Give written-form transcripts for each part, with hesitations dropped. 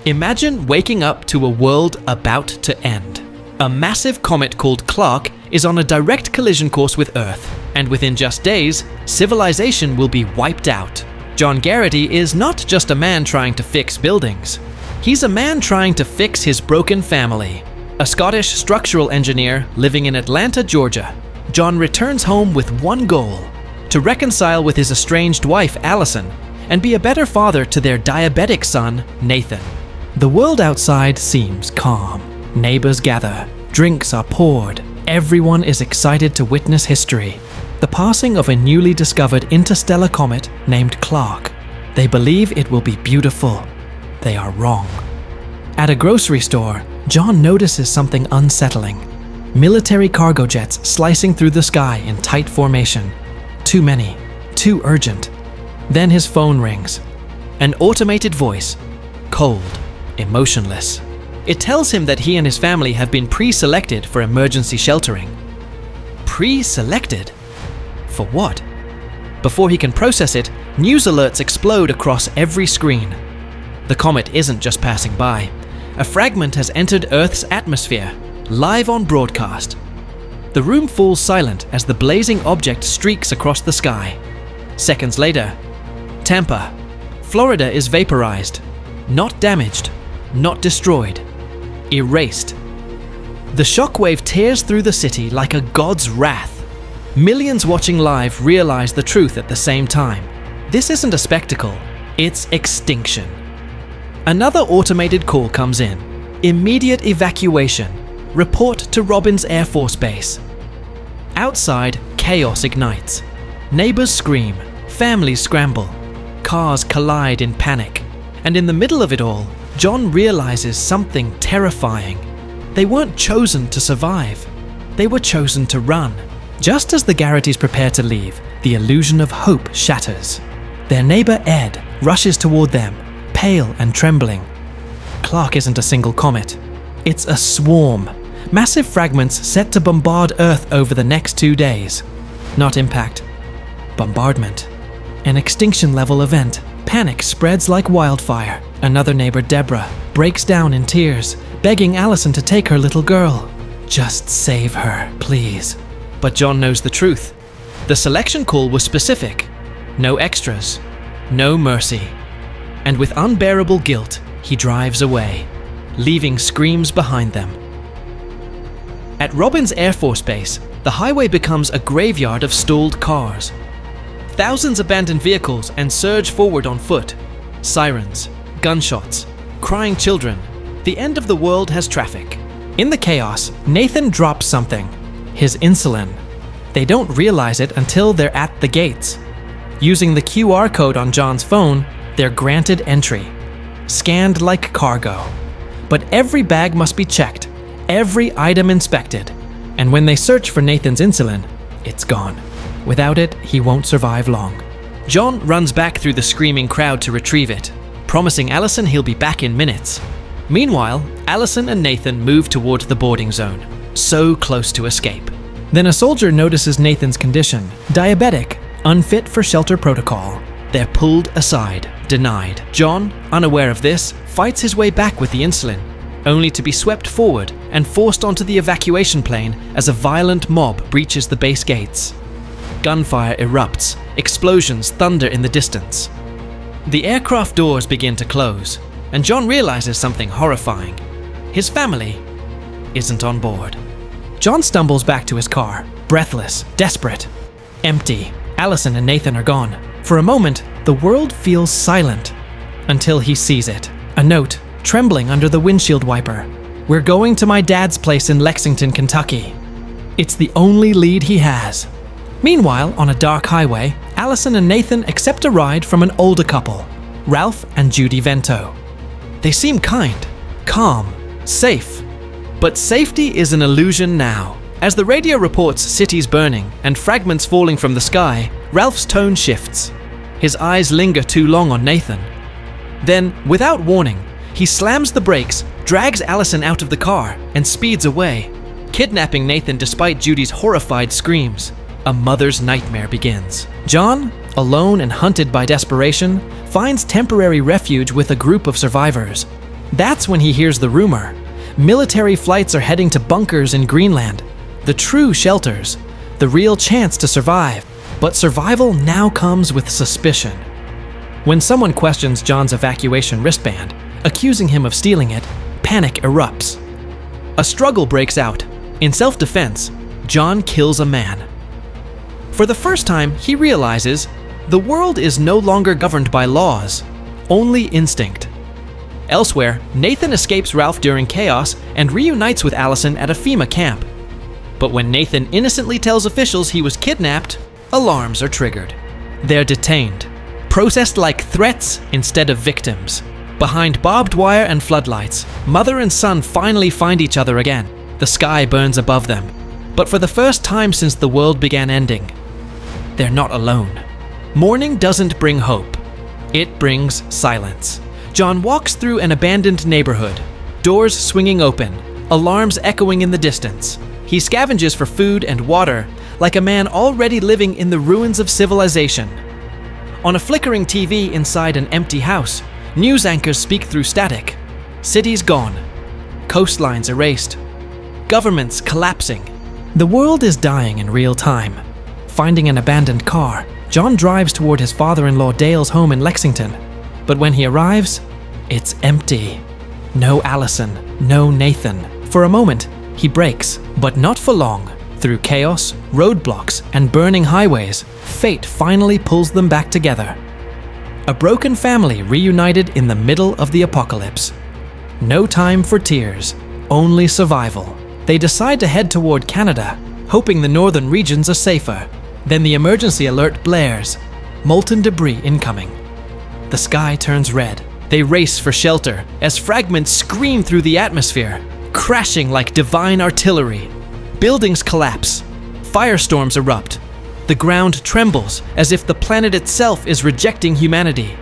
Imagine waking up to a world about to end. A massive comet called Clark is on a direct collision course with Earth, and within just days, civilization will be wiped out. John Garrity is not just a man trying to fix buildings. He's a man trying to fix his broken family. A Scottish structural engineer living in Atlanta, Georgia, John returns home with one goal: to reconcile with his estranged wife, Allison, and be a better father to their diabetic son, Nathan. The world outside seems calm. Neighbors gather, drinks are poured, everyone is excited to witness history. The passing of a newly discovered interstellar comet named Clark. They believe it will be beautiful. They are wrong. At a grocery store, John notices something unsettling. Military cargo jets slicing through the sky in tight formation. Too many, too urgent. Then his phone rings. An automated voice, cold, emotionless. It tells him that he and his family have been pre-selected for emergency sheltering. Pre-selected? For what? Before he can process it, news alerts explode across every screen. The comet isn't just passing by. A fragment has entered Earth's atmosphere, live on broadcast. The room falls silent as the blazing object streaks across the sky. Seconds later, Tampa, Florida is vaporized. Not damaged, not destroyed. Erased. The shockwave tears through the city like a god's wrath. Millions watching live realize the truth at the same time. This isn't a spectacle, it's extinction. Another automated call comes in. Immediate evacuation. Report to Robbins Air Force Base. Outside, chaos ignites. Neighbors scream, families scramble, cars collide in panic. And in the middle of it all, John realizes something terrifying. They weren't chosen to survive. They were chosen to run. Just as the Garritys prepare to leave, the illusion of hope shatters. Their neighbor Ed rushes toward them, pale and trembling. Clark isn't a single comet. It's a swarm. Massive fragments set to bombard Earth over the next 2 days. Not impact. Bombardment. An extinction-level event. Panic spreads like wildfire. Another neighbor, Deborah, breaks down in tears, begging Allison to take her little girl. Just save her, please. But John knows the truth. The selection call was specific. No extras. No mercy. And with unbearable guilt, he drives away, leaving screams behind them. At Robbins Air Force Base, the highway becomes a graveyard of stalled cars. Thousands abandon vehicles and surge forward on foot. Sirens, gunshots, crying children. The end of the world has traffic. In the chaos, Nathan drops something. His insulin. They don't realize it until they're at the gates. Using the QR code on John's phone, they're granted entry. Scanned like cargo. But every bag must be checked, every item inspected. And when they search for Nathan's insulin, it's gone. Without it, he won't survive long. John runs back through the screaming crowd to retrieve it, promising Allison he'll be back in minutes. Meanwhile, Allison and Nathan move toward the boarding zone, so close to escape. Then a soldier notices Nathan's condition, diabetic, unfit for shelter protocol. They're pulled aside, denied. John, unaware of this, fights his way back with the insulin, only to be swept forward and forced onto the evacuation plane as a violent mob breaches the base gates. Gunfire erupts, explosions thunder in the distance. The aircraft doors begin to close, and John realizes something horrifying. His family isn't on board. John stumbles back to his car, breathless, desperate. Empty. Allison and Nathan are gone. For a moment, the world feels silent, until he sees it. A note, trembling under the windshield wiper. "We're going to my dad's place in Lexington, Kentucky." It's the only lead he has. Meanwhile, on a dark highway, Allison and Nathan accept a ride from an older couple, Ralph and Judy Vento. They seem kind, calm, safe. But safety is an illusion now. As the radio reports cities burning and fragments falling from the sky, Ralph's tone shifts. His eyes linger too long on Nathan. Then, without warning, he slams the brakes, drags Allison out of the car, and speeds away, kidnapping Nathan despite Judy's horrified screams. A mother's nightmare begins. John, alone and hunted by desperation, finds temporary refuge with a group of survivors. That's when he hears the rumor. Military flights are heading to bunkers in Greenland, the true shelters, the real chance to survive. But survival now comes with suspicion. When someone questions John's evacuation wristband, accusing him of stealing it, panic erupts. A struggle breaks out. In self-defense, John kills a man. For the first time, he realizes the world is no longer governed by laws, only instinct. Elsewhere, Nathan escapes Ralph during chaos and reunites with Allison at a FEMA camp. But when Nathan innocently tells officials he was kidnapped, alarms are triggered. They're detained, processed like threats instead of victims. Behind barbed wire and floodlights, mother and son finally find each other again. The sky burns above them. But for the first time since the world began ending, they're not alone. Morning doesn't bring hope. It brings silence. John walks through an abandoned neighborhood, doors swinging open, alarms echoing in the distance. He scavenges for food and water like a man already living in the ruins of civilization. On a flickering TV inside an empty house, news anchors speak through static. Cities gone, coastlines erased, governments collapsing. The world is dying in real time. Finding an abandoned car, John drives toward his father-in-law Dale's home in Lexington. But when he arrives, it's empty. No Allison, no Nathan. For a moment, he breaks, but not for long. Through chaos, roadblocks, and burning highways, fate finally pulls them back together. A broken family reunited in the middle of the apocalypse. No time for tears, only survival. They decide to head toward Canada, hoping the northern regions are safer. Then the emergency alert blares. Molten debris incoming. The sky turns red. They race for shelter as fragments scream through the atmosphere, crashing like divine artillery. Buildings collapse. Firestorms erupt. The ground trembles as if the planet itself is rejecting humanity.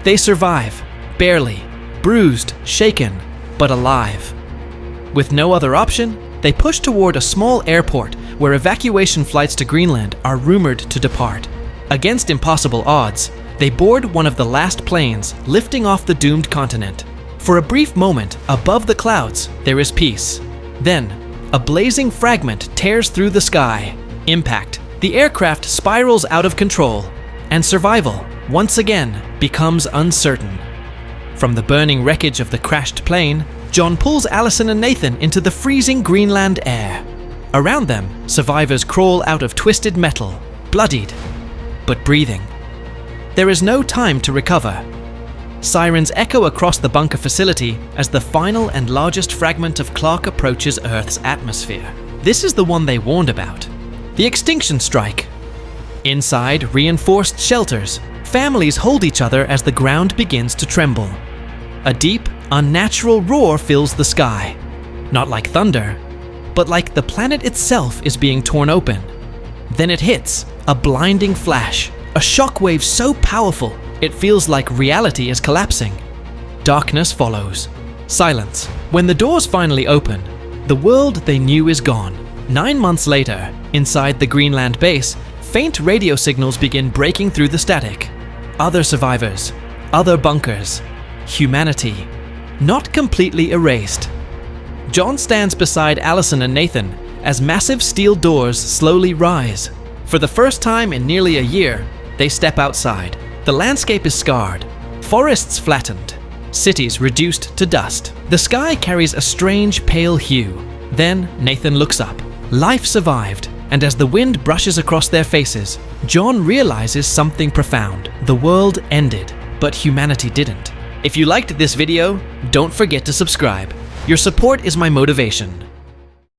They survive, barely, bruised, shaken, but alive. With no other option, they push toward a small airport where evacuation flights to Greenland are rumored to depart. Against impossible odds, they board one of the last planes lifting off the doomed continent. For a brief moment, above the clouds, there is peace. Then, a blazing fragment tears through the sky. Impact. The aircraft spirals out of control, and survival, once again, becomes uncertain. From the burning wreckage of the crashed plane, John pulls Allison and Nathan into the freezing Greenland air. Around them, survivors crawl out of twisted metal, bloodied, but breathing. There is no time to recover. Sirens echo across the bunker facility as the final and largest fragment of Clark approaches Earth's atmosphere. This is the one they warned about. The extinction strike. Inside reinforced shelters, families hold each other as the ground begins to tremble. A deep, unnatural roar fills the sky. Not like thunder, but like the planet itself is being torn open. Then it hits, a blinding flash, a shockwave so powerful it feels like reality is collapsing. Darkness follows. Silence. When the doors finally open, the world they knew is gone. 9 months later, inside the Greenland base, faint radio signals begin breaking through the static. Other survivors, other bunkers, humanity, not completely erased. John stands beside Allison and Nathan as massive steel doors slowly rise. For the first time in nearly a year, they step outside. The landscape is scarred, forests flattened, cities reduced to dust. The sky carries a strange pale hue. Then Nathan looks up. Life survived, and as the wind brushes across their faces, John realizes something profound. The world ended, but humanity didn't. If you liked this video, don't forget to subscribe. Your support is my motivation.